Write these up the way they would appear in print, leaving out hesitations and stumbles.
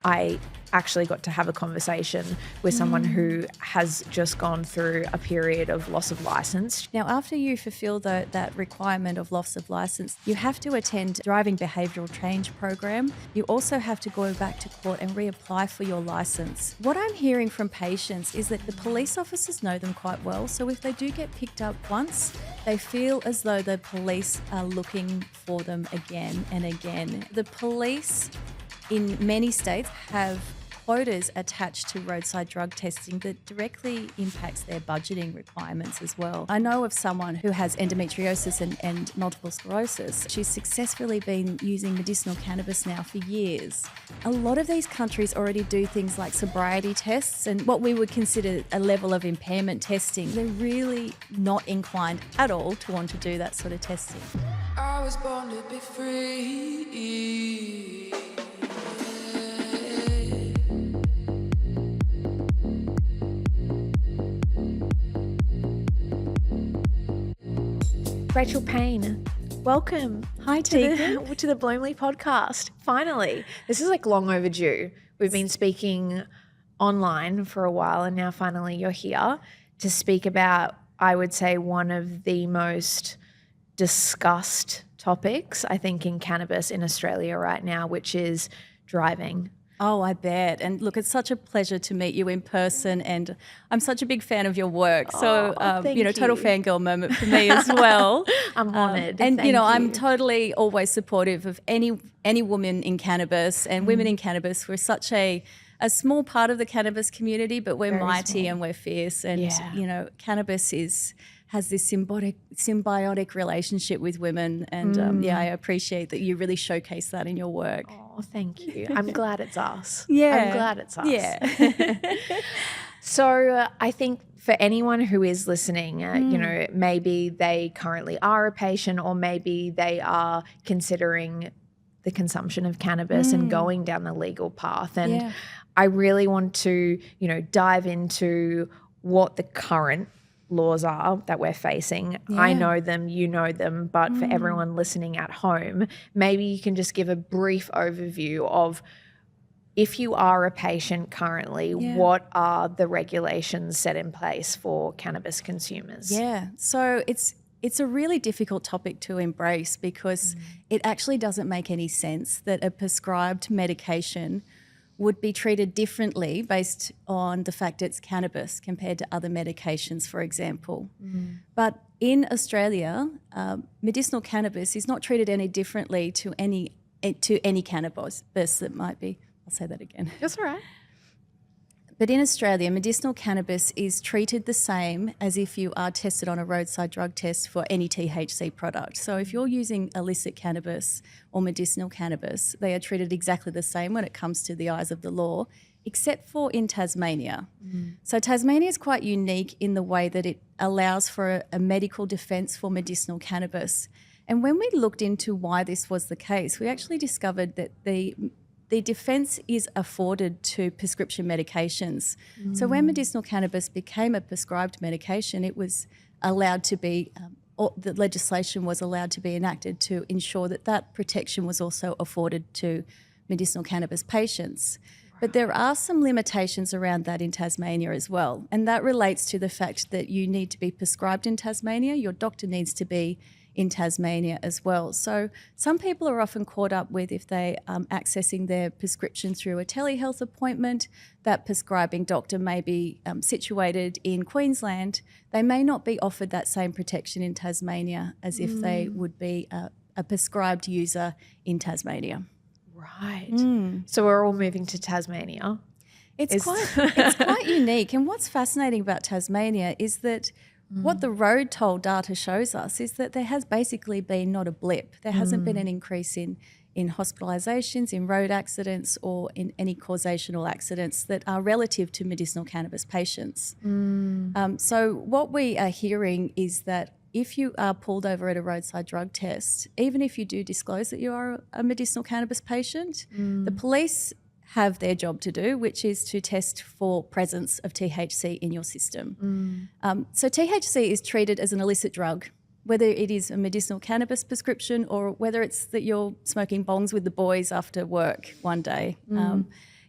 I actually got to have a conversation with someone who has just gone through a period of loss of licence. Now, after you fulfil that requirement of loss of licence, you have to attend a driving behavioural change program. You also have to go back to court and reapply for your licence. What I'm hearing from patients is that the police officers know them quite well, so if they do get picked up once, they feel as though the police are looking for them again and again. The police in many states have quotas attached to roadside drug testing that directly impacts their budgeting requirements as well. I know of someone who has endometriosis and multiple sclerosis. She's successfully been using medicinal cannabis now for years. A lot of these countries already do things like sobriety tests and what we would consider a level of impairment testing. They're really not inclined at all to want to do that sort of testing. I was born to be free. Rachel Payne, welcome. Hi, Tegan. To the Bloomley podcast. Finally. This is like long overdue. We've been speaking online for a while and now finally you're here to speak about, I would say, one of the most discussed topics, I think, in cannabis in Australia right now, which is driving. Oh, I bet. And look, it's such a pleasure to meet you in person, and I'm such a big fan of your work. So, thank you. total fangirl moment for me as well. I'm honoured. And, Thank you. I'm totally always supportive of any woman in cannabis and women in cannabis. We're such a small part of the cannabis community, but we're Very mighty small. and we're fierce. And, Yeah. Cannabis has this symbiotic relationship with women. And, I appreciate that you really showcase that in your work. Oh, thank you. I'm glad it's us. Yeah. I'm glad it's us. Yeah. So I think for anyone who is listening, maybe they currently are a patient or maybe they are considering the consumption of cannabis and going down the legal path. And I really want to, dive into what the current laws are that we're facing. Yeah. I know them, you know them, but for everyone listening at home, maybe you can just give a brief overview of, if you are a patient currently, what are the regulations set in place for cannabis consumers? Yeah, so it's a really difficult topic to embrace because it actually doesn't make any sense that a prescribed medication would be treated differently based on the fact it's cannabis compared to other medications, for example. But in Australia, medicinal cannabis is not treated any differently to any cannabis that might be. I'll say that again. That's all right. But in Australia, medicinal cannabis is treated the same as if you are tested on a roadside drug test for any THC product. So if you're using illicit cannabis or medicinal cannabis, they are treated exactly the same when it comes to the eyes of the law, except for in Tasmania. So Tasmania is quite unique in the way that it allows for a medical defence for medicinal cannabis. And when we looked into why this was the case, we actually discovered that the defence is afforded to prescription medications. So when medicinal cannabis became a prescribed medication, it was allowed to be, the legislation was allowed to be enacted to ensure that protection was also afforded to medicinal cannabis patients. But there are some limitations around that in Tasmania as well. And that relates to the fact that you need to be prescribed in Tasmania, your doctor needs to be in Tasmania as well. So some people are often caught up with, if they are accessing their prescription through a telehealth appointment, that prescribing doctor may be situated in Queensland. They may not be offered that same protection in Tasmania as if they would be a prescribed user in Tasmania. Right. So we're all moving to Tasmania. It's quite unique. And what's fascinating about Tasmania is that what the road toll data shows us is that there has basically been not a blip. There hasn't been an increase in hospitalisations, in road accidents, or in any causational accidents that are relative to medicinal cannabis patients. So what we are hearing is that if you are pulled over at a roadside drug test, even if you do disclose that you are a medicinal cannabis patient, the police have their job to do, which is to test for presence of THC in your system. So THC is treated as an illicit drug, whether it is a medicinal cannabis prescription or whether it's that you're smoking bongs with the boys after work one day.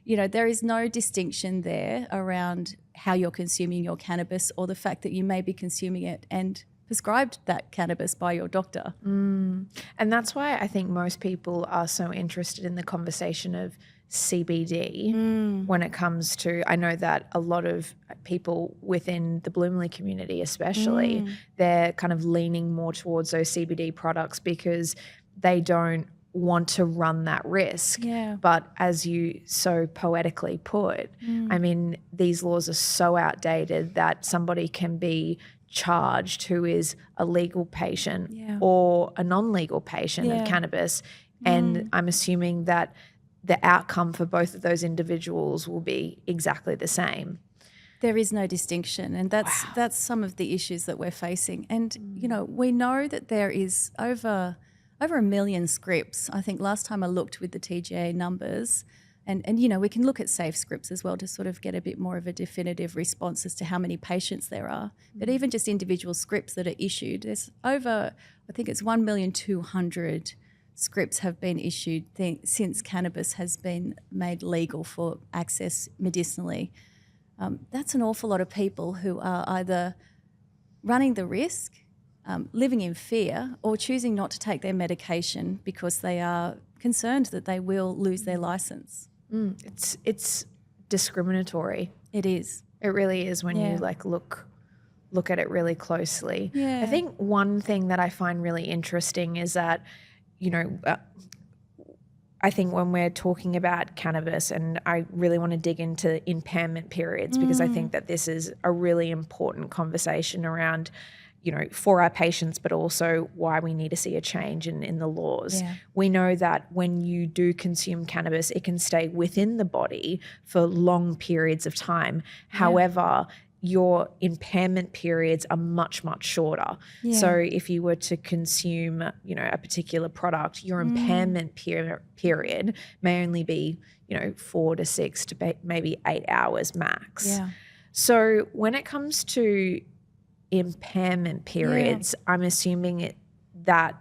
there is no distinction there around how you're consuming your cannabis or the fact that you may be consuming it and prescribed that cannabis by your doctor. And that's why I think most people are so interested in the conversation of CBD when it comes to, I know that a lot of people within the Bloomley community especially, they're kind of leaning more towards those CBD products because they don't want to run that risk. Yeah. But as you so poetically put, I mean, these laws are so outdated that somebody can be charged who is a legal patient or a non-legal patient of cannabis. And I'm assuming that the outcome for both of those individuals will be exactly the same. There is no distinction, and that's some of the issues that we're facing. And, we know that there is over 1 million scripts. I think last time I looked with the TGA numbers, and we can look at safe scripts as well to sort of get a bit more of a definitive response as to how many patients there are. But even just individual scripts that are issued, there's over, I think it's 1,200,000 scripts have been issued since cannabis has been made legal for access medicinally. That's an awful lot of people who are either running the risk, living in fear, or choosing not to take their medication because they are concerned that they will lose their license. It's discriminatory. It is. It really is when you look at it really closely. Yeah. I think one thing that I find really interesting is that, I think when we're talking about cannabis, and I really want to dig into impairment periods because I think that this is a really important conversation around, for our patients, but also why we need to see a change in the laws. Yeah. We know that when you do consume cannabis, it can stay within the body for long periods of time. However, your impairment periods are much, much shorter. Yeah. So if you were to consume, a particular product, your impairment period may only be, 4 to 6 to maybe 8 hours max. Yeah. So when it comes to impairment periods, I'm assuming that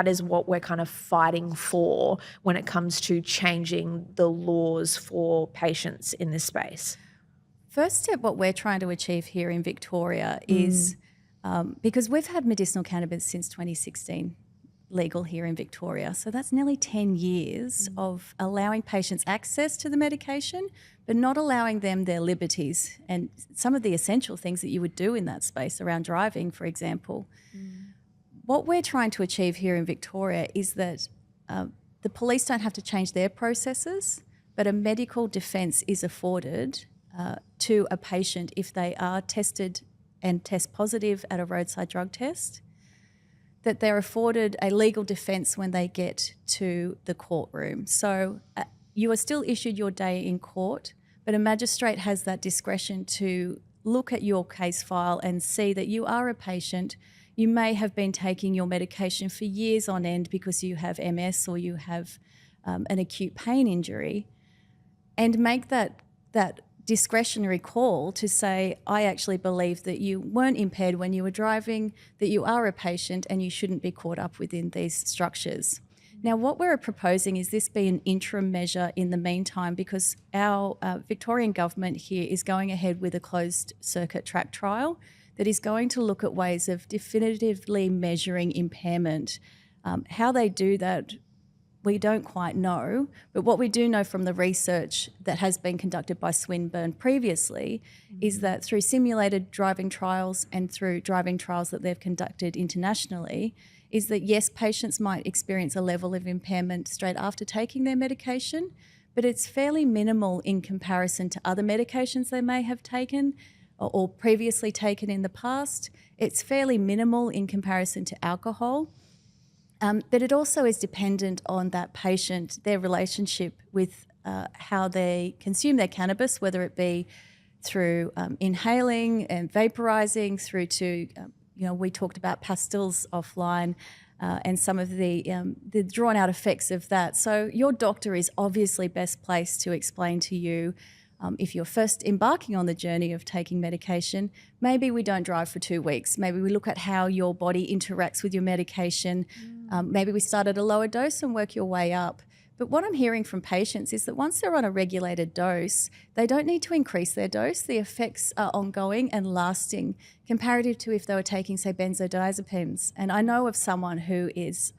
is what we're kind of fighting for when it comes to changing the laws for patients in this space. First step, what we're trying to achieve here in Victoria is, because we've had medicinal cannabis since 2016 legal here in Victoria. So that's nearly 10 years of allowing patients access to the medication, but not allowing them their liberties and some of the essential things that you would do in that space around driving, for example. What we're trying to achieve here in Victoria is that the police don't have to change their processes, but a medical defence is afforded to a patient if they are tested and test positive at a roadside drug test, that they're afforded a legal defence when they get to the courtroom. So you are still issued your day in court, but a magistrate has that discretion to look at your case file and see that you are a patient. You may have been taking your medication for years on end because you have MS or you have an acute pain injury, and make that discretionary call to say, I actually believe that you weren't impaired when you were driving, that you are a patient and you shouldn't be caught up within these structures. Now, what we're proposing is this be an interim measure in the meantime, because our Victorian government here is going ahead with a closed circuit track trial that is going to look at ways of definitively measuring impairment. How they do that, we don't quite know, but what we do know from the research that has been conducted by Swinburne previously is that through simulated driving trials and through driving trials that they've conducted internationally, is that yes, patients might experience a level of impairment straight after taking their medication, but it's fairly minimal in comparison to other medications they may have taken or previously taken in the past. It's fairly minimal in comparison to alcohol. But it also is dependent on that patient, their relationship with how they consume their cannabis, whether it be through inhaling and vaporizing, through to, we talked about pastilles offline and some of the drawn out effects of that. So your doctor is obviously best placed to explain to you if you're first embarking on the journey of taking medication, maybe we don't drive for 2 weeks. Maybe we look at how your body interacts with your medication. Maybe we start at a lower dose and work your way up. But what I'm hearing from patients is that once they're on a regulated dose, they don't need to increase their dose. The effects are ongoing and lasting, comparative to if they were taking, say, benzodiazepines. And I know of someone who is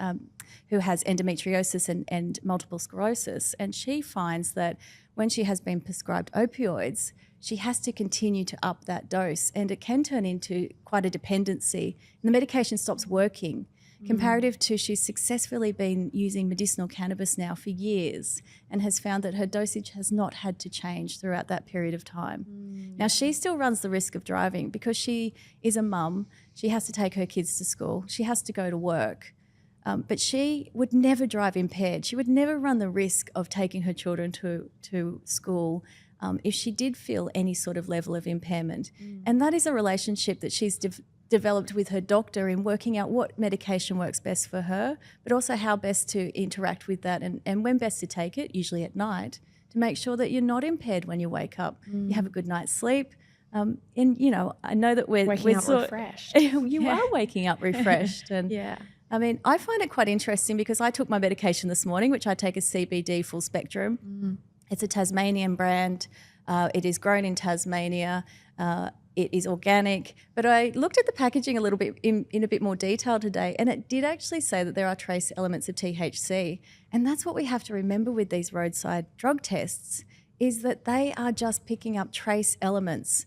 who has endometriosis and multiple sclerosis, and she finds that when she has been prescribed opioids, she has to continue to up that dose, and it can turn into quite a dependency. And the medication stops working. Comparative to she's successfully been using medicinal cannabis now for years and has found that her dosage has not had to change throughout that period of time. Now, she still runs the risk of driving because she is a mum. She has to take her kids to school. She has to go to work. But she would never drive impaired. She would never run the risk of taking her children to school if she did feel any sort of level of impairment. And that is a relationship that she's developed with her doctor in working out what medication works best for her, but also how best to interact with that and when best to take it, usually at night, to make sure that you're not impaired when you wake up. You have a good night's sleep. And, you know, I know that we're waking up refreshed. You are waking up refreshed. And Yeah. I mean, I find it quite interesting because I took my medication this morning, which I take as CBD full spectrum. It's a Tasmanian brand. It is grown in Tasmania. It is organic. But I looked at the packaging a little bit in a bit more detail today, and it did actually say that there are trace elements of THC. And that's what we have to remember with these roadside drug tests, is that they are just picking up trace elements.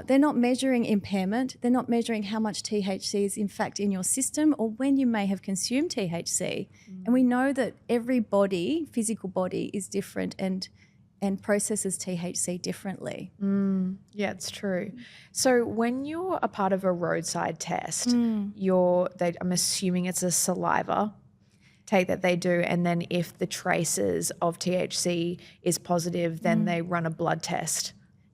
They're not measuring impairment. They're not measuring how much THC is in fact in your system or when you may have consumed THC. And we know that every body, physical body, is different and processes THC differently. Yeah, it's true. So when you're a part of a roadside test, I'm assuming it's a saliva take that they do, and then if the traces of THC is positive, then they run a blood test.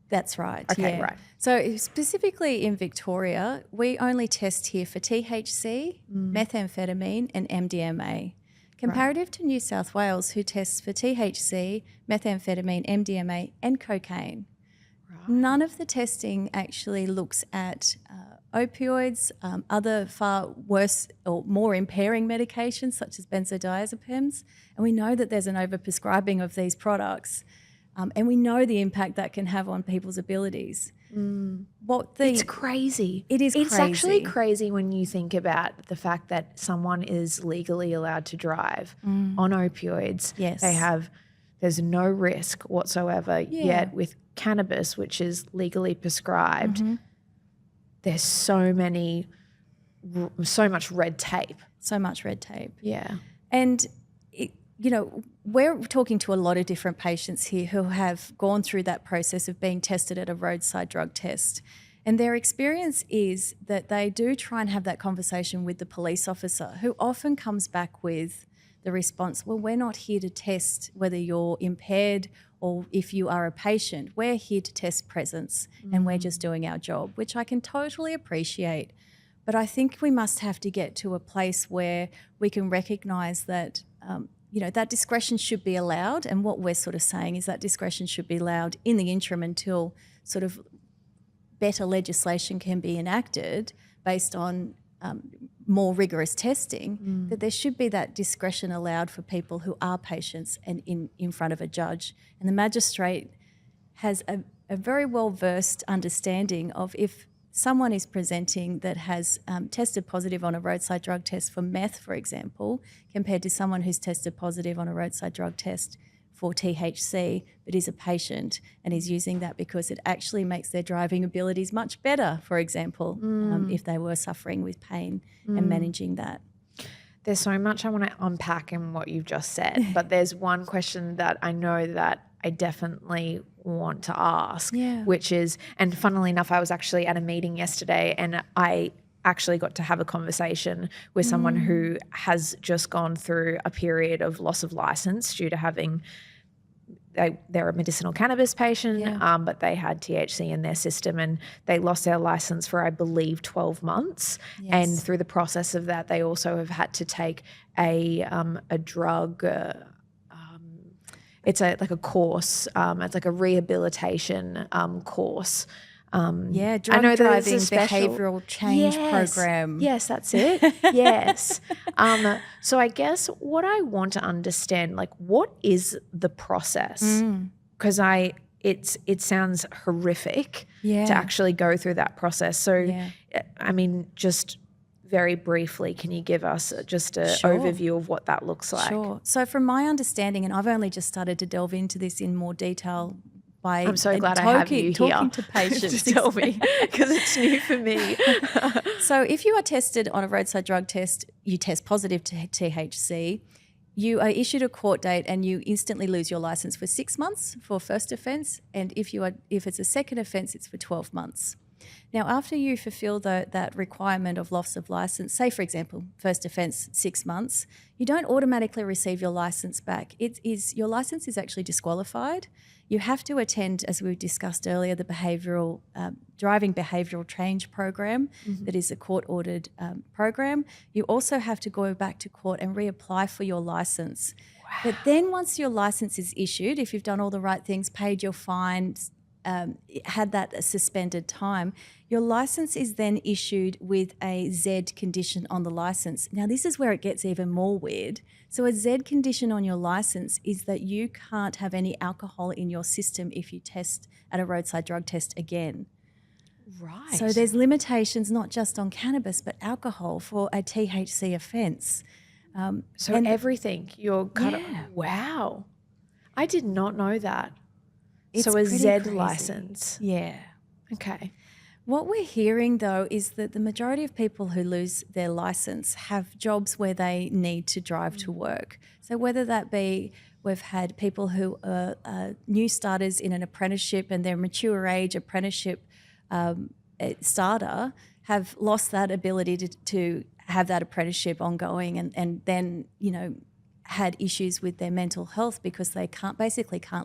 That's right. Okay, yeah. right. So specifically in Victoria, we only test here for THC, methamphetamine and MDMA. Comparative to New South Wales, who tests for THC, methamphetamine, MDMA and cocaine. Right. None of the testing actually looks at opioids, other far worse or more impairing medications such as benzodiazepines. And we know that there's an overprescribing of these products. And we know the impact that can have on people's abilities. It's crazy. It is crazy. It's actually crazy when you think about the fact that someone is legally allowed to drive on opioids. Yes. There's no risk whatsoever. Yeah. Yet with cannabis, which is legally prescribed, there's so much red tape. So much red tape. Yeah. And we're talking to a lot of different patients here who have gone through that process of being tested at a roadside drug test. And their experience is that they do try and have that conversation with the police officer, who often comes back with the response, well, we're not here to test whether you're impaired or if you are a patient. We're here to test presence and we're just doing our job, which I can totally appreciate. But I think we must have to get to a place where we can recognise that that discretion should be allowed, and what we're sort of saying is that discretion should be allowed in the interim until sort of better legislation can be enacted based on more rigorous testing, that there should be that discretion allowed for people who are patients and in front of a judge. And the magistrate has a very well-versed understanding of if someone is presenting that has tested positive on a roadside drug test for meth, for example, compared to someone who's tested positive on a roadside drug test for THC but is a patient and is using that because it actually makes their driving abilities much better, for example, if they were suffering with pain and managing that. There's so much I want to unpack in what you've just said, but there's one question that I know that I definitely want to ask, which is, and funnily enough, I was actually at a meeting yesterday and I actually got to have a conversation with someone who has just gone through a period of loss of license due to having, they're a medicinal cannabis patient, but they had THC in their system and they lost their license for, I believe, 12 months. Yes. And through the process of that, they also have had to take a drug, it's like a course, it's like a rehabilitation course drug driving behavioural change program. Yes, that's it. Yes. So I guess what I want to understand, like, what is the process? Because it sounds horrific to actually go through that process. So, I mean, just very briefly, can you give us just an overview of what that looks like? Sure. So from my understanding, and I've only just started to delve into this in more detail by I'm so glad I have you talking here to patients. to tell me, because it's new for me. So if you are tested on a roadside drug test, you test positive to THC, you are issued a court date and you instantly lose your license for 6 months for first offence, and if it's a second offence, it's for 12 months. Now, after you fulfil that requirement of loss of licence, say, for example, first offence, 6 months, you don't automatically receive your licence back. Your licence is actually disqualified. You have to attend, as we discussed earlier, the driving behavioural change program that is a court-ordered program. You also have to go back to court and reapply for your licence. Wow. But then once your licence is issued, if you've done all the right things, paid your fine, had that suspended time, your licence is then issued with a Z condition on the licence. Now, this is where it gets even more weird. So a Z condition on your licence is that you can't have any alcohol in your system if you test at a roadside drug test again. Right. So there's limitations not just on cannabis but alcohol for a THC offence. So everything you're kind of, wow. I did not know that. It's so a Z crazy. license. Yeah. Okay. What we're hearing, though, is that the majority of people who lose their licence have jobs where they need to drive to work. So whether that be, we've had people who are new starters in an apprenticeship and their mature age apprenticeship starter have lost that ability to have that apprenticeship ongoing and then, had issues with their mental health because they can't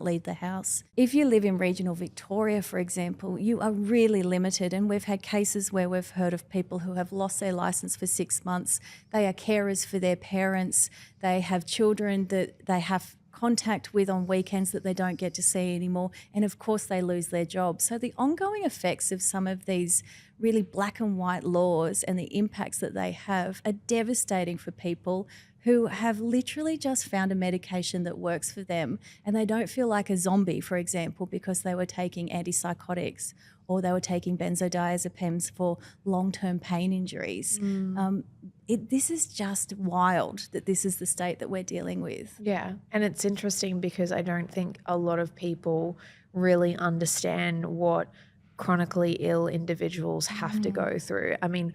leave the house. If you live in regional Victoria, for example, you are really limited, and we've had cases where we've heard of people who have lost their licence for 6 months. They are carers for their parents. They have children that they have contact with on weekends that they don't get to see anymore, and of course they lose their job. So the ongoing effects of some of these really black and white laws and the impacts that they have are devastating for people who have literally just found a medication that works for them, and they don't feel like a zombie, for example, because they were taking antipsychotics or they were taking benzodiazepines for long-term pain injuries. This is just wild that this is the state that we're dealing with. Yeah, and it's interesting because I don't think a lot of people really understand what chronically ill individuals have to go through. I mean,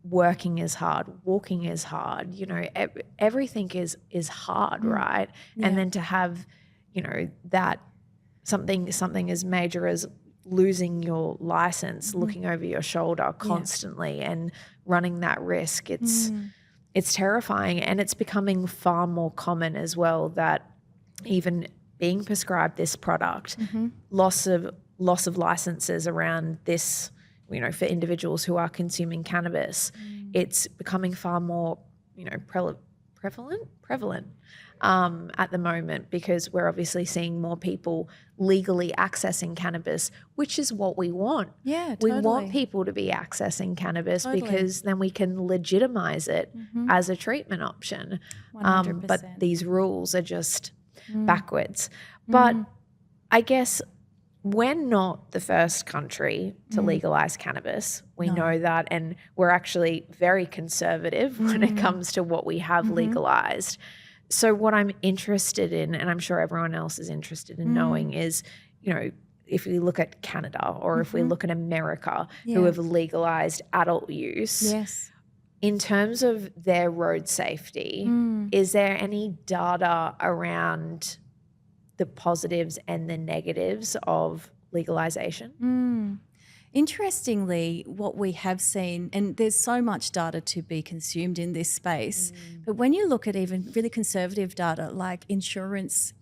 working is hard, walking is hard, everything is hard, right? Yeah. And then to have, that something as major as losing your license, looking over your shoulder constantly and running that risk, it's terrifying. And it's becoming far more common as well that even being prescribed this product, loss of licenses around this, for individuals who are consuming cannabis, it's becoming far more, prevalent at the moment, because we're obviously seeing more people legally accessing cannabis, which is what we want. Yeah, totally. We want people to be accessing cannabis because then we can legitimize it as a treatment option. 100%. But these rules are just backwards. But I guess we're not the first country to legalise cannabis. We know that, and we're actually very conservative when it comes to what we have legalised. So what I'm interested in, and I'm sure everyone else is interested in knowing, is, if we look at Canada or if we look at America, who have legalised adult use, in terms of their road safety, is there any data around the positives and the negatives of legalisation? Interestingly, what we have seen, and there's so much data to be consumed in this space, but when you look at even really conservative data like insurance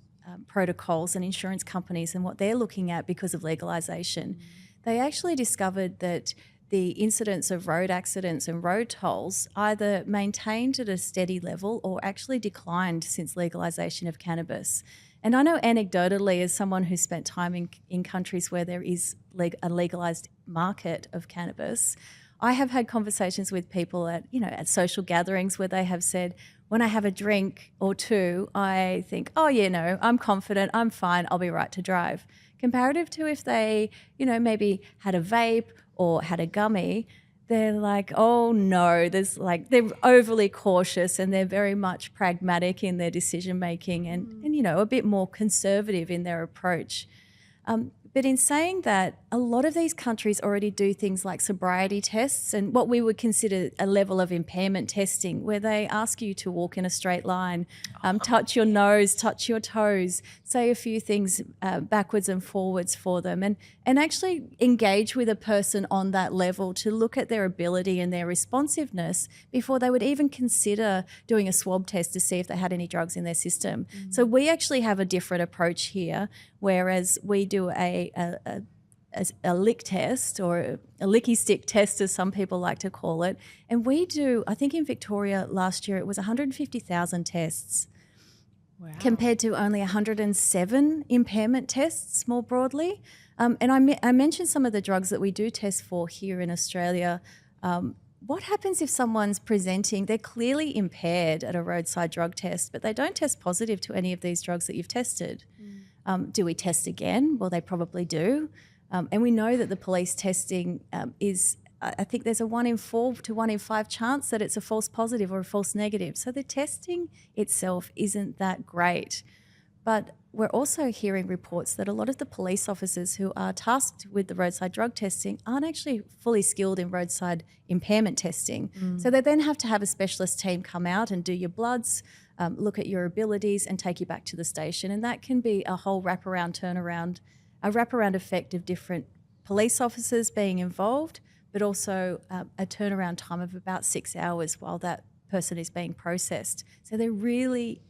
protocols and insurance companies and what they're looking at because of legalisation, they actually discovered that the incidence of road accidents and road tolls either maintained at a steady level or actually declined since legalisation of cannabis. And I know anecdotally, as someone who spent time in countries where there is a legalised market of cannabis, I have had conversations with people at social gatherings where they have said, when I have a drink or two, I think, oh, yeah, no, I'm confident, I'm fine, I'll be right to drive. Comparative to if they, maybe had a vape or had a gummy, they're like, oh, no, they're overly cautious and they're very much pragmatic in their decision making and a bit more conservative in their approach. But in saying that, a lot of these countries already do things like sobriety tests and what we would consider a level of impairment testing, where they ask you to walk in a straight line, touch your nose, touch your toes, say a few things backwards and forwards for them, and actually engage with a person on that level to look at their ability and their responsiveness before they would even consider doing a swab test to see if they had any drugs in their system. So we actually have a different approach here, whereas we do a lick test, or a licky stick test as some people like to call it. And we do, I think in Victoria last year it was 150,000 tests. Wow. Compared to only 107 impairment tests more broadly. And I mentioned some of the drugs that we do test for here in Australia. What happens if someone's presenting, they're clearly impaired at a roadside drug test, but they don't test positive to any of these drugs that you've tested? Do we test again? Well, they probably do. And we know that the police testing is, I think there's a 1 in 4 to 1 in 5 chance that it's a false positive or a false negative. So the testing itself isn't that great. But we're also hearing reports that a lot of the police officers who are tasked with the roadside drug testing aren't actually fully skilled in roadside impairment testing. So they then have to have a specialist team come out and do your bloods, look at your abilities and take you back to the station. And that can be a whole wraparound effect of different police officers being involved, but also a turnaround time of about 6 hours while that person is being processed. So they're really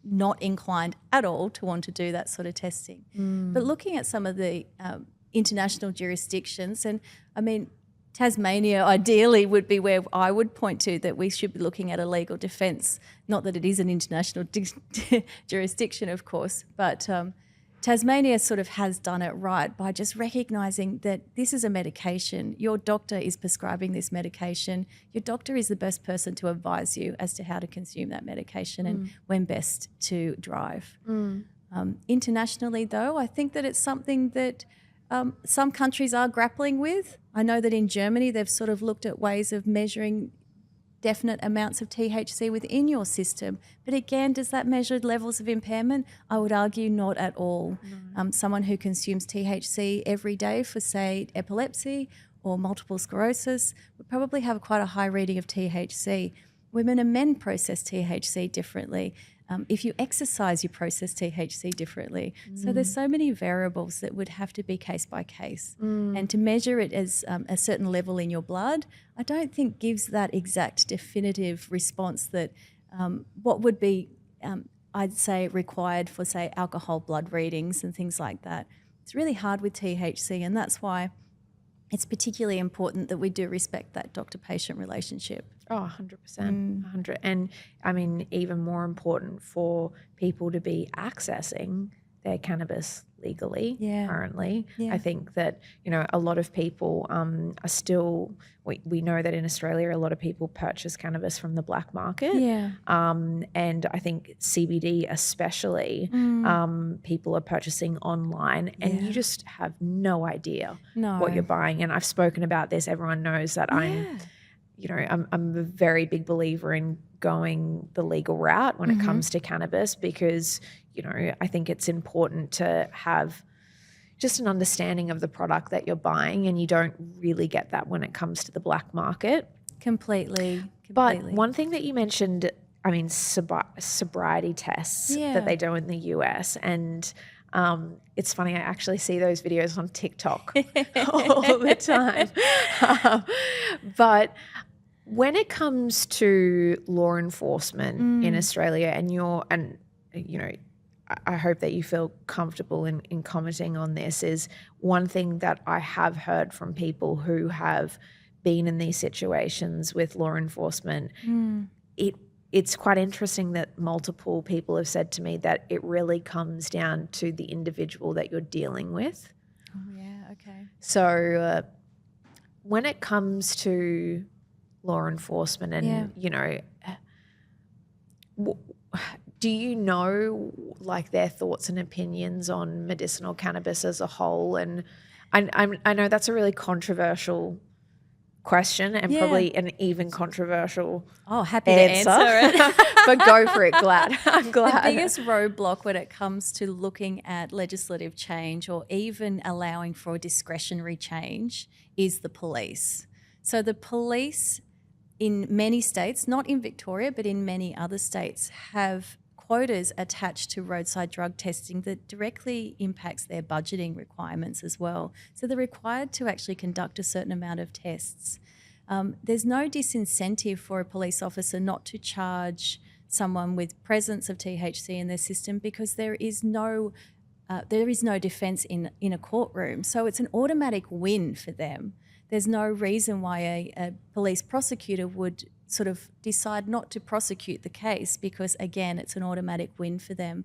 not inclined at all to want to do that sort of testing. But looking at some of the international jurisdictions, and I mean, Tasmania ideally would be where I would point to that we should be looking at a legal defence. Not that it is an international jurisdiction, of course, but Tasmania sort of has done it right by just recognising that this is a medication. Your doctor is prescribing this medication. Your doctor is the best person to advise you as to how to consume that medication and when best to drive. Internationally, though, I think that it's something that some countries are grappling with. I know that in Germany they've sort of looked at ways of measuring definite amounts of THC within your system. But again, does that measure levels of impairment? I would argue not at all. Someone who consumes THC every day for, say, epilepsy or multiple sclerosis would probably have quite a high reading of THC. Women and men process THC differently. If you exercise, you process THC differently. So there's so many variables that would have to be case by case. And to measure it as a certain level in your blood, I don't think gives that exact definitive response that what would be, I'd say, required for, say, alcohol blood readings and things like that. It's really hard with THC, and that's why it's particularly important that we do respect that doctor-patient relationship. Oh, 100%. 100. And I mean, even more important for people to be accessing their cannabis legally currently. I think that, a lot of people are still, we know that in Australia, a lot of people purchase cannabis from the black market. And I think CBD especially, people are purchasing online and you just have no idea what you're buying. And I've spoken about this. Everyone knows that I'm a very big believer in going the legal route when it comes to cannabis because, I think it's important to have just an understanding of the product that you're buying, and you don't really get that when it comes to the black market. Completely. But one thing that you mentioned, I mean, sobriety tests that they do in the US, and it's funny, I actually see those videos on TikTok all the time. But when it comes to law enforcement in Australia, and I hope that you feel comfortable in commenting on this, is one thing that I have heard from people who have been in these situations with law enforcement, it it's quite interesting that multiple people have said to me that it really comes down to the individual that you're dealing with. Oh, yeah, okay. So when it comes to law enforcement and, do you know like their thoughts and opinions on medicinal cannabis as a whole? And I know that's a really controversial question and probably an even controversial happy to answer it. But go for it, I'm glad. The biggest roadblock when it comes to looking at legislative change or even allowing for discretionary change is the police. So the police in many states, not in Victoria, but in many other states, have quotas attached to roadside drug testing that directly impacts their budgeting requirements as well. So they're required to actually conduct a certain amount of tests. There's no disincentive for a police officer not to charge someone with presence of THC in their system because there is no defence in a courtroom. So it's an automatic win for them. There's no reason why a police prosecutor would sort of decide not to prosecute the case because, again, it's an automatic win for them.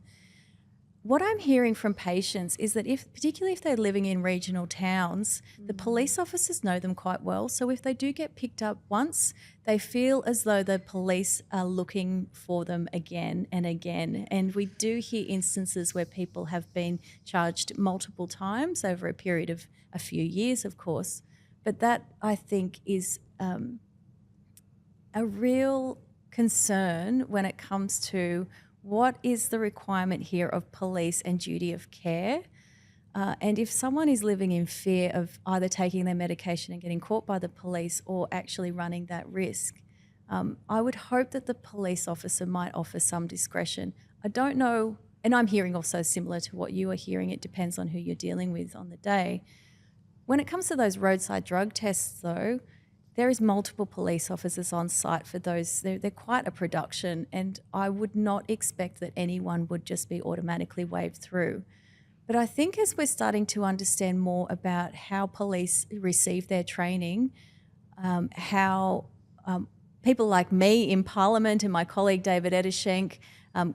What I'm hearing from patients is that particularly if they're living in regional towns, the police officers know them quite well. So if they do get picked up once, they feel as though the police are looking for them again and again. And we do hear instances where people have been charged multiple times over a period of a few years, of course. But that, I think, is a real concern when it comes to what is the requirement here of police and duty of care. And if someone is living in fear of either taking their medication and getting caught by the police or actually running that risk, I would hope that the police officer might offer some discretion. I don't know, and I'm hearing also similar to what you are hearing, it depends on who you're dealing with on the day. When it comes to those roadside drug tests, though, there is multiple police officers on site for those. They're quite a production, and I would not expect that anyone would just be automatically waved through. But I think as we're starting to understand more about how police receive their training, how people like me in Parliament and my colleague David Eddershenk,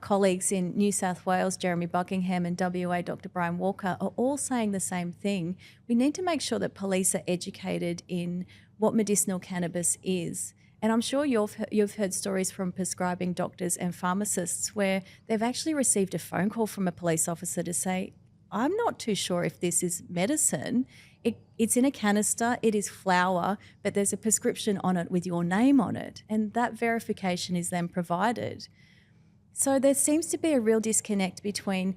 colleagues in New South Wales, Jeremy Buckingham, and WA, Dr. Brian Walker, are all saying the same thing. We need to make sure that police are educated in what medicinal cannabis is. And I'm sure you've heard stories from prescribing doctors and pharmacists where they've actually received a phone call from a police officer to say, I'm not too sure if this is medicine. It's in a canister, it is flour, but there's a prescription on it with your name on it. And that verification is then provided. So there seems to be a real disconnect between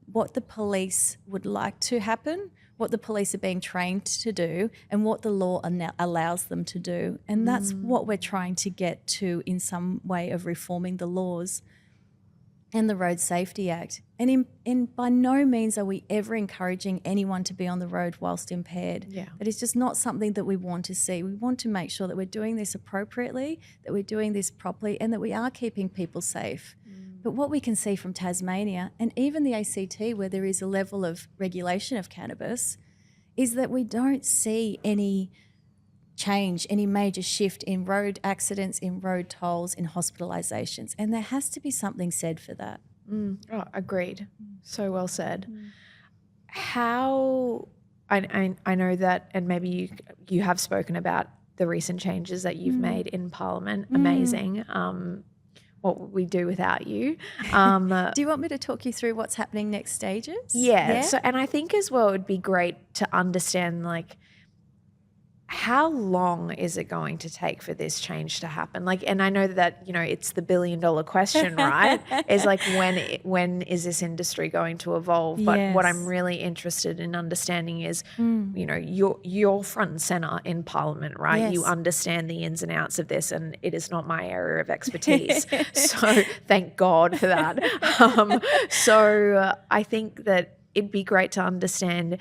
what the police would like to happen, what the police are being trained to do, and what the law allows them to do. And that's what we're trying to get to in some way of reforming the laws and the Road Safety Act. And by no means are we ever encouraging anyone to be on the road whilst impaired. Yeah. But it's just not something that we want to see. We want to make sure that we're doing this appropriately, that we're doing this properly, and that we are keeping people safe. But what we can see from Tasmania and even the ACT, where there is a level of regulation of cannabis, is that we don't see any change, any major shift in road accidents, in road tolls, in hospitalisations. And there has to be something said for that. Oh, agreed. So well said. How, I know that, and maybe you have spoken about the recent changes that you've made in Parliament. Amazing. What would we do without you? Do you want me to talk you through what's happening next stages? Yeah. So, and I think as well, it would be great to understand, like, how long is it going to take for this change to happen? Like, and I know that, it's the $1 billion question, right? It's like, when is this industry going to evolve? But what I'm really interested in understanding is, you're front and center in Parliament, right? Yes. You understand the ins and outs of this, and it is not my area of expertise. So thank God for that. So I think that it'd be great to understand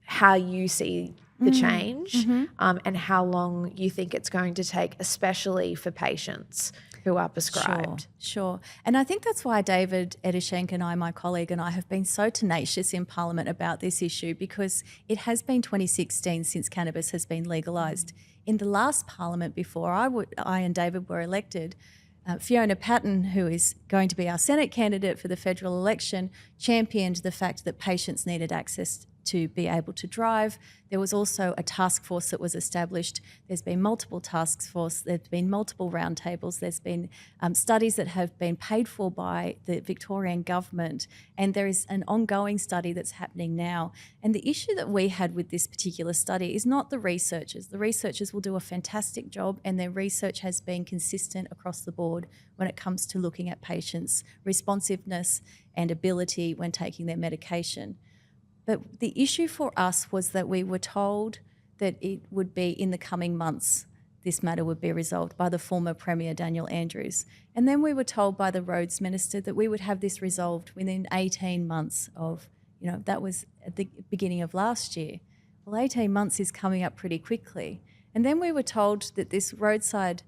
how you see the change and how long you think it's going to take, especially for patients who are prescribed. Sure. And I think that's why David Eddershenk and I, my colleague, and I have been so tenacious in Parliament about this issue, because it has been 2016 since cannabis has been legalised. In the last Parliament before I and David were elected, Fiona Patton, who is going to be our Senate candidate for the federal election, championed the fact that patients needed access to be able to drive. There was also a task force that was established. There's been multiple task forces, there's been multiple roundtables, there's been studies that have been paid for by the Victorian government, and there is an ongoing study that's happening now. And the issue that we had with this particular study is not the researchers. The researchers will do a fantastic job, and their research has been consistent across the board when it comes to looking at patients' responsiveness and ability when taking their medication. But the issue for us was that we were told that it would be in the coming months this matter would be resolved by the former Premier Daniel Andrews. And then we were told by the Roads Minister that we would have this resolved within 18 months of, that was at the beginning of last year. Well, 18 months is coming up pretty quickly. And then we were told that this roadside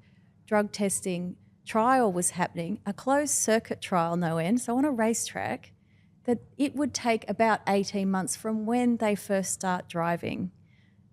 drug testing trial was happening, a closed circuit trial, no end, so on a racetrack, that it would take about 18 months from when they first start driving.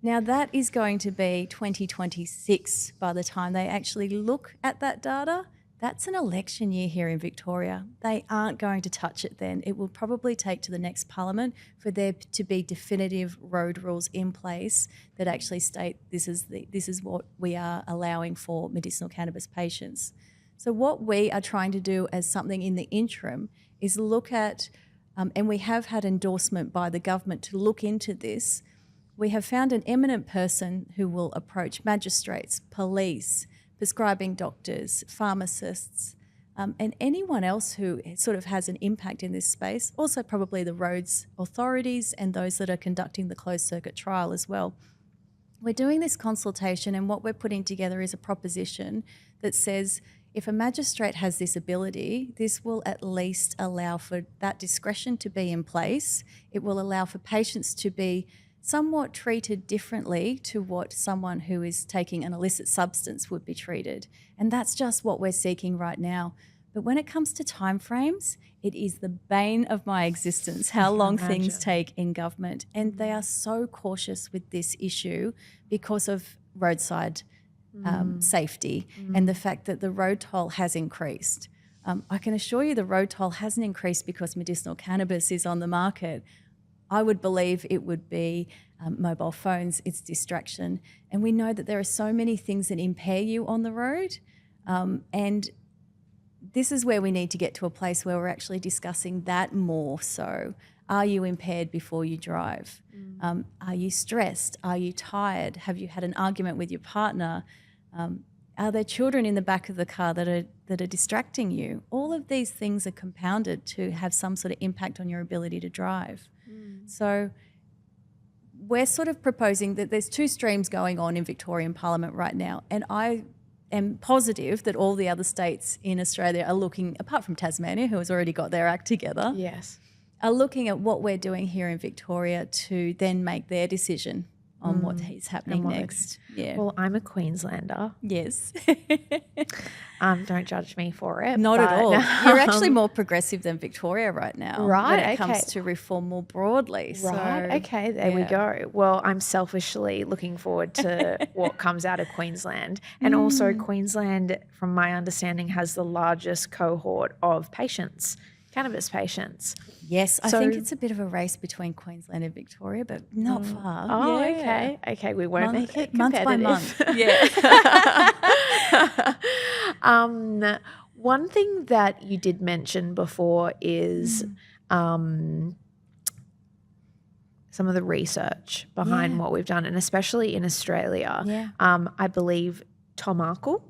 Now that is going to be 2026 by the time they actually look at that data. That's an election year here in Victoria. They aren't going to touch it then. It will probably take to the next parliament for there to be definitive road rules in place that actually state this is what we are allowing for medicinal cannabis patients. So what we are trying to do as something in the interim is look at and we have had endorsement by the government to look into this. We have found an eminent person who will approach magistrates, police, prescribing doctors, pharmacists, and anyone else who sort of has an impact in this space, also probably the roads authorities and those that are conducting the closed circuit trial as well. We're doing this consultation, and what we're putting together is a proposition that says if a magistrate has this ability, this will at least allow for that discretion to be in place. It will allow for patients to be somewhat treated differently to what someone who is taking an illicit substance would be treated. And that's just what we're seeking right now. But when it comes to timeframes, it is the bane of my existence how long things take in government. And they are so cautious with this issue because of roadside safety and the fact that the road toll has increased. I can assure you the road toll hasn't increased because medicinal cannabis is on the market. I would believe it would be mobile phones, it's distraction. And we know that there are so many things that impair you on the road. And this is where we need to get to a place where we're actually discussing that more so. Are you impaired before you drive? Are you stressed? Are you tired? Have you had an argument with your partner? Are there children in the back of the car that are distracting you? All of these things are compounded to have some sort of impact on your ability to drive. So we're sort of proposing that there's two streams going on in Victorian Parliament right now, and I am positive that all the other states in Australia are looking, apart from Tasmania, who has already got their act together, yes, are looking at what we're doing here in Victoria to then make their decision on what is happening next. Yeah. Well, I'm a Queenslander. Yes. Don't judge me for it. Not at all. You're actually more progressive than Victoria right now. Right. When it comes to reform more broadly. Right. So, okay. There we go. Well, I'm selfishly looking forward to what comes out of Queensland. And also Queensland, from my understanding, has the largest cohort of patients, cannabis patients. Yes, I think it's a bit of a race between Queensland and Victoria, but not far. Oh, yeah. okay. Okay, we won't make it month by competitive. month. Yeah. One thing that you did mention before is some of the research behind what we've done, and especially in Australia. Yeah. I believe Tom Arkell.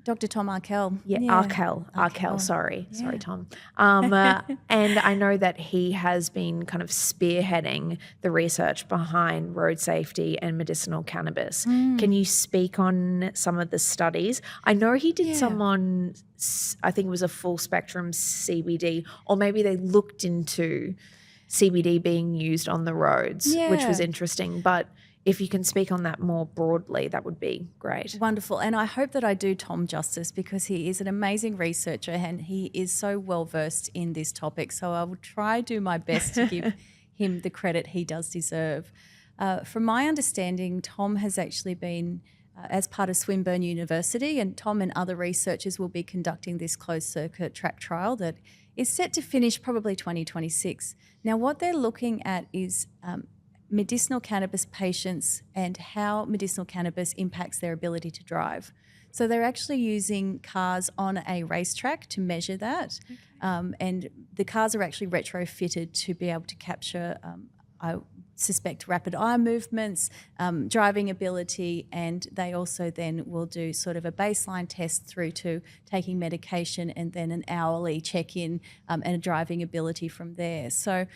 Dr. Tom Arkell. Arkell, sorry, Tom. And I know that he has been kind of spearheading the research behind road safety and medicinal cannabis. Can you speak on some of the studies? I know he did some on, I think it was a full spectrum CBD, or maybe they looked into CBD being used on the roads, which was interesting. But if you can speak on that more broadly, that would be great. Wonderful. And I hope that I do Tom justice, because he is an amazing researcher and he is so well versed in this topic. So I will try to do my best to give him the credit he does deserve. From my understanding, Tom has actually been as part of Swinburne University, and Tom and other researchers will be conducting this closed circuit track trial that is set to finish probably 2026. Now, what they're looking at is medicinal cannabis patients and how medicinal cannabis impacts their ability to drive. So they're actually using cars on a racetrack to measure that. Okay. And the cars are actually retrofitted to be able to capture, I suspect, rapid eye movements, driving ability, and they also then will do sort of a baseline test through to taking medication and then an hourly check-in and a driving ability from there. So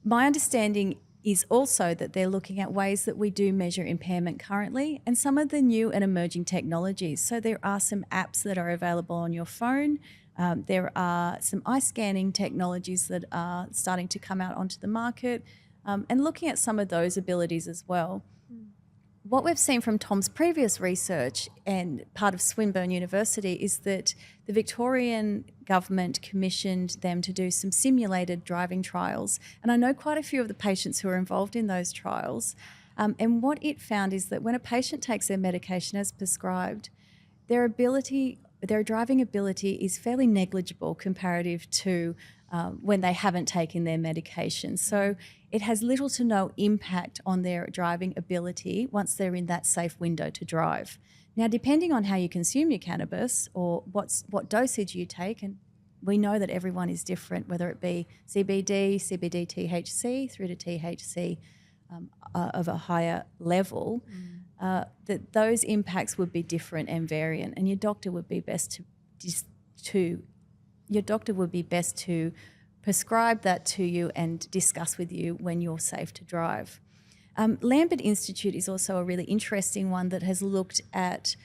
my understanding is also that they're looking at ways that we do measure impairment currently and some of the new and emerging technologies. So there are some apps that are available on your phone. There are some eye scanning technologies that are starting to come out onto the market, and looking at some of those abilities as well. What we've seen from Tom's previous research and part of Swinburne University is that the Victorian government commissioned them to do some simulated driving trials. And I know quite a few of the patients who are involved in those trials. And what it found is that when a patient takes their medication as prescribed, their driving ability is fairly negligible comparative to when they haven't taken their medication. So it has little to no impact on their driving ability once they're in that safe window to drive. Now, depending on how you consume your cannabis or what dosage you take, and we know that everyone is different, whether it be CBD, CBD THC through to THC of a higher level, that those impacts would be different and variant, and your doctor would be best to prescribe that to you and discuss with you when you're safe to drive. Lambert Institute is also a really interesting one that has looked at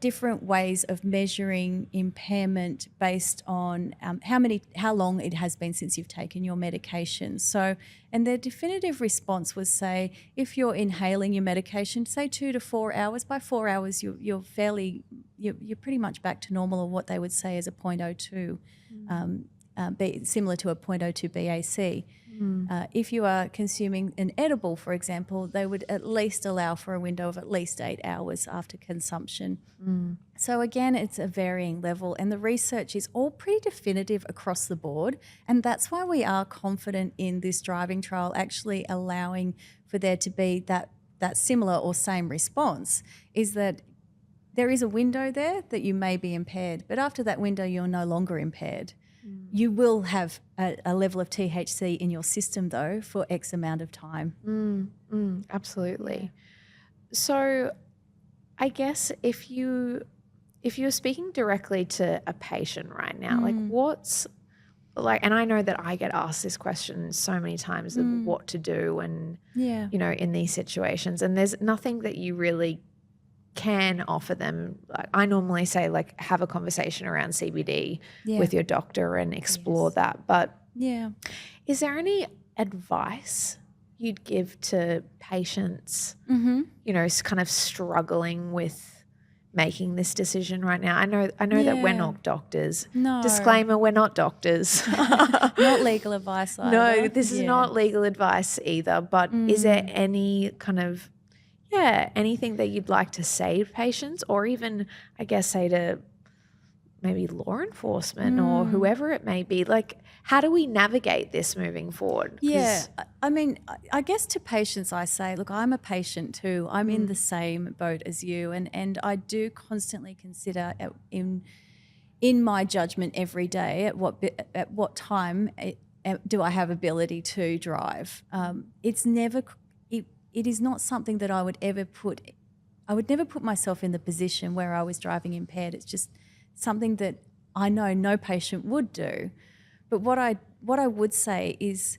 different ways of measuring impairment based on how long it has been since you've taken your medication. So, and their definitive response was, say, if you're inhaling your medication, say 2 to 4 hours, by 4 hours you're pretty much back to normal, or what they would say is a 0.02, similar to a 0.02 BAC. If you are consuming an edible, for example, they would at least allow for a window of at least 8 hours after consumption. So again, it's a varying level, and the research is all pretty definitive across the board, and that's why we are confident in this driving trial actually allowing for there to be that similar or same response, is that there is a window there that you may be impaired, but after that window you're no longer impaired. You will have a level of THC in your system, though, for X amount of time. Absolutely. So I guess if you're speaking directly to a patient right now, and I know that I get asked this question so many times of what to do and, in these situations, and there's nothing that you really can offer them. Like, I normally say, have a conversation around CBD with your doctor and explore that. But is there any advice you'd give to patients, kind of struggling with making this decision right now? I know that we're not doctors. No. Disclaimer, we're not doctors. Not legal advice either. No, this is not legal advice either. But is there any kind of anything that you'd like to say to patients, or even, I guess, say to maybe law enforcement or whoever it may be? Like, how do we navigate this moving forward? I mean, I guess to patients I say, look, I'm a patient too. I'm in the same boat as you, and I do constantly consider in my judgment every day at what time do I have ability to drive. It is not something that I would never put myself in the position where I was driving impaired. It's just something that I know no patient would do. But what I would say is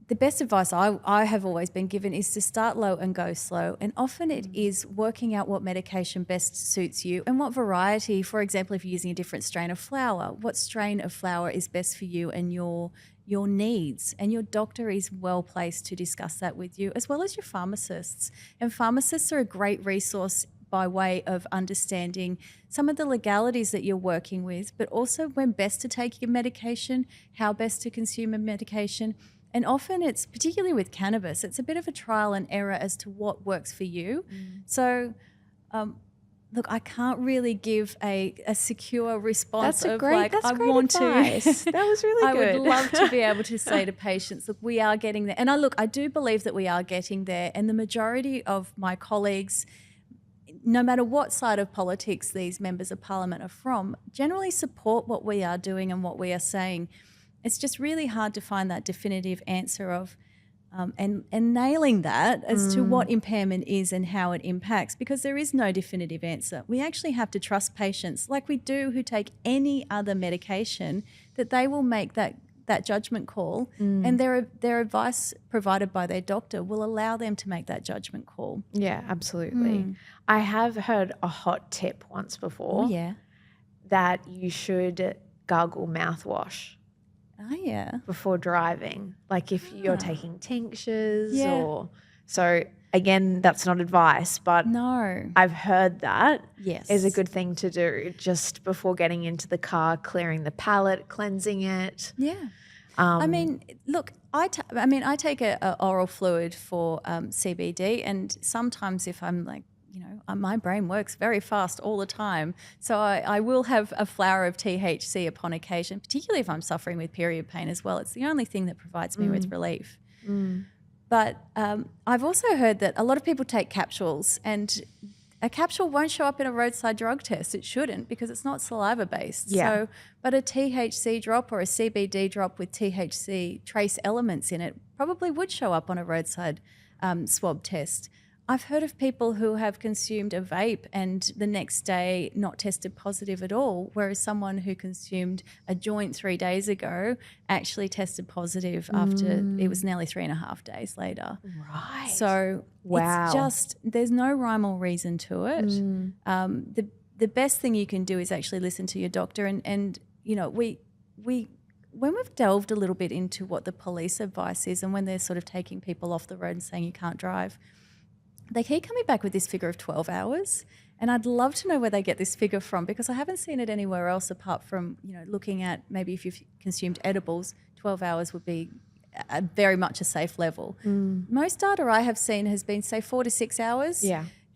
the best advice I have always been given is to start low and go slow. And often it is working out what medication best suits you and what variety. For example, if you're using a different strain of flower, what strain of flower is best for you and your needs, and your doctor is well placed to discuss that with you, as well as your pharmacists. And pharmacists are a great resource by way of understanding some of the legalities that you're working with, but also when best to take your medication, how best to consume a medication, And often it's, particularly with cannabis, it's a bit of a trial and error as to what works for you. So, look, I can't really give a secure response. That's great advice. That was really I good. would love to be able to say to patients, look, we are getting there. And I do believe that we are getting there. And the majority of my colleagues, no matter what side of politics these members of parliament are from, generally support what we are doing and what we are saying. It's just really hard to find that definitive answer of and nailing that as to what impairment is and how it impacts, because there is no definitive answer. We actually have to trust patients, like we do who take any other medication, that they will make that judgment call, and their advice provided by their doctor will allow them to make that judgment call. Yeah, absolutely. I have heard a hot tip once before. Oh, yeah. That you should gargle mouthwash. Oh, yeah. Before driving, like if you're taking tinctures Yeah. or so. Again, that's not advice, but No. I've heard that Yes. is a good thing to do just before getting into the car, clearing the palate, cleansing it. Yeah. I mean, look, I take a oral fluid for CBD, and sometimes if I'm like, my brain works very fast all the time. So I will have a flower of THC upon occasion, particularly if I'm suffering with period pain as well. It's the only thing that provides me with relief. But I've also heard that a lot of people take capsules, and a capsule won't show up in a roadside drug test. It shouldn't, because it's not saliva based. Yeah. So, but a THC drop or a CBD drop with THC trace elements in it probably would show up on a roadside swab test. I've heard of people who have consumed a vape and the next day not tested positive at all, whereas someone who consumed a joint 3 days ago actually tested positive after it was nearly 3.5 days later. Right. So Wow. it's just, there's no rhyme or reason to it. The best thing you can do is actually listen to your doctor, and when we've delved a little bit into what the police advice is, and when they're sort of taking people off the road and saying you can't drive, they keep coming back with this figure of 12 hours. And I'd love to know where they get this figure from, because I haven't seen it anywhere else apart from, looking at maybe if you've consumed edibles, 12 hours would be very much a safe level. Most data I have seen has been, say, 4 to 6 hours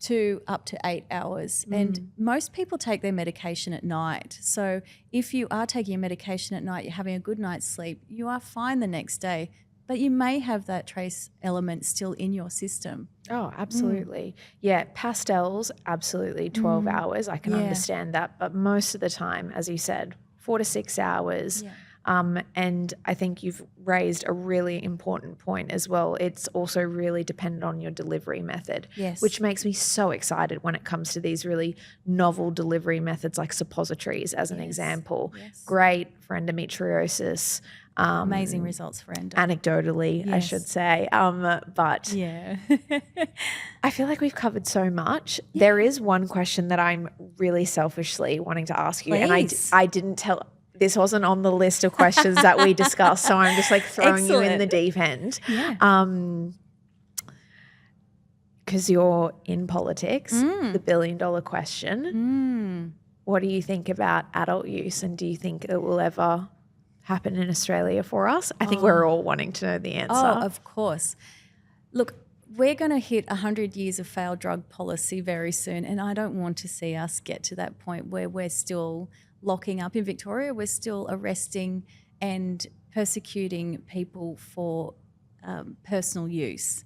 to up to 8 hours. And most people take their medication at night. So if you are taking your medication at night, you're having a good night's sleep, you are fine the next day. But you may have that trace element still in your system. Oh, absolutely. Yeah, pastels, absolutely 12 hours. I can understand that. But most of the time, as you said, 4 to 6 hours. Yeah. And I think you've raised a really important point as well. It's also really dependent on your delivery method, Yes. which makes me so excited when it comes to these really novel delivery methods like suppositories, as an example. Yes. Great for endometriosis. Amazing results for endo. Anecdotally, I should say. But Yeah. I feel like we've covered so much. There is one question that I'm really selfishly wanting to ask you. Please. And I didn't tell, this wasn't on the list of questions that we discussed. So I'm just like throwing you in the deep end. Yeah. Because you're in politics, the $1 billion question. What do you think about adult use, and do you think it will ever happen in Australia for us? I think we're all wanting to know the answer. Oh, of course. Look, we're going to hit 100 years of failed drug policy very soon, and I don't want to see us get to that point where we're still locking up. In Victoria, we're still arresting and persecuting people for personal use.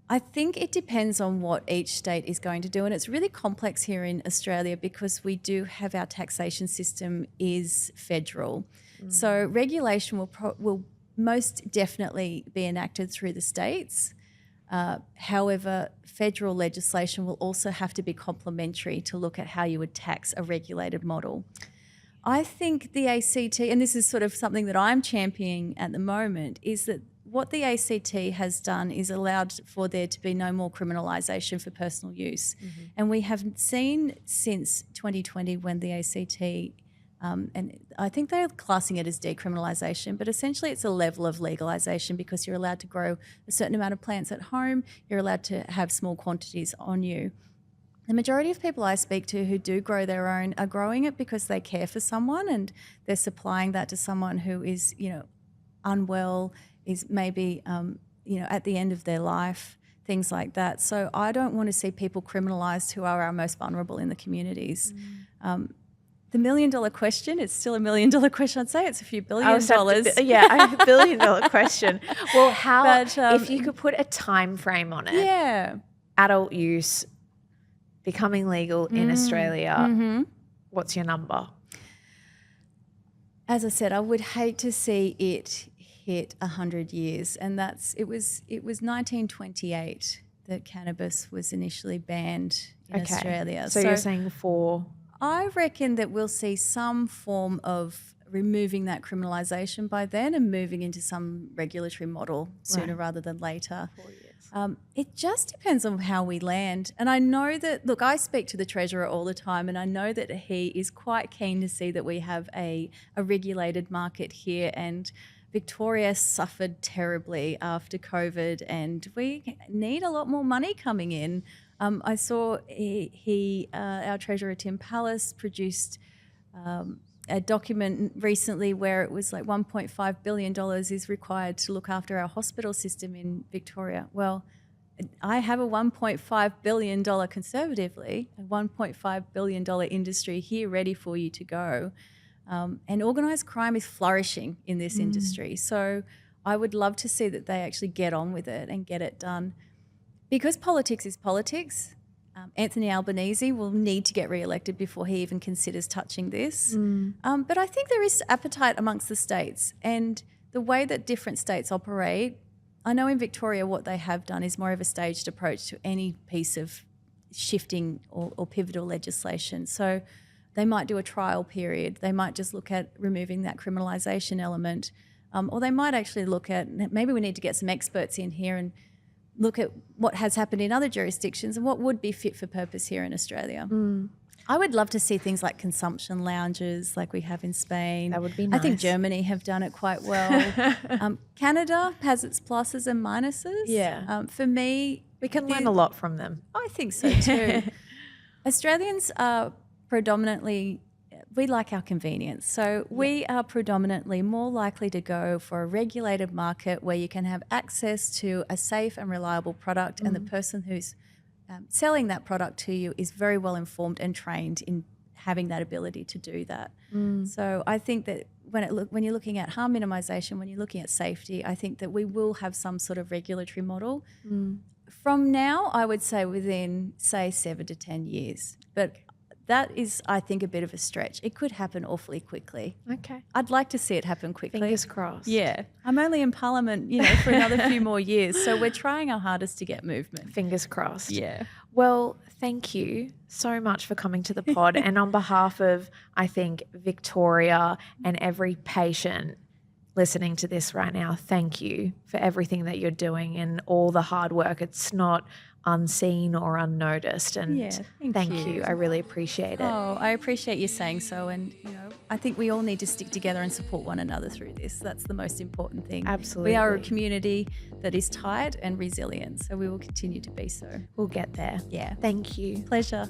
I think it depends on what each state is going to do, and it's really complex here in Australia because we do have, our taxation system is federal. So regulation will most definitely be enacted through the states. However, federal legislation will also have to be complementary to look at how you would tax a regulated model. I think the ACT, and this is sort of something that I'm championing at the moment, is that what the ACT has done is allowed for there to be no more criminalisation for personal use. And we have seen since 2020, when the ACT, and I think they're classing it as decriminalisation, but essentially it's a level of legalisation, because you're allowed to grow a certain amount of plants at home, you're allowed to have small quantities on you. The majority of people I speak to who do grow their own are growing it because they care for someone, and they're supplying that to someone who is, unwell, is maybe, at the end of their life, things like that. So I don't want to see people criminalised who are our most vulnerable in the communities. The $1 million question, it's still a $1 million question. I'd say it's a few billion dollars. A $1 billion question. Well, if you could put a time frame on it? Yeah. Adult use becoming legal in Australia, what's your number? As I said, I would hate to see it hit 100 years, and it was 1928 that cannabis was initially banned in Australia. So you're saying I reckon that we'll see some form of removing that criminalisation by then and moving into some regulatory model sooner rather than later. 4 years. It just depends on how we land. And I know that, look, I speak to the Treasurer all the time, and I know that he is quite keen to see that we have a regulated market here, and Victoria suffered terribly after COVID, and we need a lot more money coming in. I saw our Treasurer Tim Pallas produced a document recently where it was like $1.5 billion is required to look after our hospital system in Victoria. Well, I have a $1.5 billion, conservatively, a $1.5 billion industry here ready for you to go. And organised crime is flourishing in this industry. So I would love to see that they actually get on with it and get it done. Because politics is politics, Anthony Albanese will need to get re-elected before he even considers touching this. But I think there is appetite amongst the states, and the way that different states operate, I know in Victoria what they have done is more of a staged approach to any piece of shifting or pivotal legislation. So they might do a trial period. They might just look at removing that criminalisation element, or they might actually look at, maybe we need to get some experts in here and look at what has happened in other jurisdictions and what would be fit for purpose here in Australia. I would love to see things like consumption lounges like we have in Spain. That would be nice. I think Germany have done it quite well. Canada has its pluses and minuses. Yeah. For me, we can learn a lot from them. I think so too. Australians are predominantly, we like our convenience. So we are predominantly more likely to go for a regulated market where you can have access to a safe and reliable product, and the person who's selling that product to you is very well informed and trained in having that ability to do that. So I think that when you're looking at harm minimisation, when you're looking at safety, I think that we will have some sort of regulatory model. From now, I would say within, say, 7 to 10 years. But that is, I think, a bit of a stretch. It could happen awfully quickly. Okay. I'd like to see it happen quickly. Fingers crossed. Yeah. I'm only in Parliament, for another few more years. So we're trying our hardest to get movement. Fingers crossed. Yeah. Well, thank you so much for coming to the pod. And on behalf of, I think, Victoria and every patient listening to this right now, thank you for everything that you're doing and all the hard work. It's not unseen or unnoticed, and thank you. I really appreciate it. Oh, I appreciate you saying so, and I think we all need to stick together and support one another through this. That's the most important thing. Absolutely. We are a community that is tight and resilient, so we will continue to be so. We'll get there. Yeah. Thank you. Pleasure.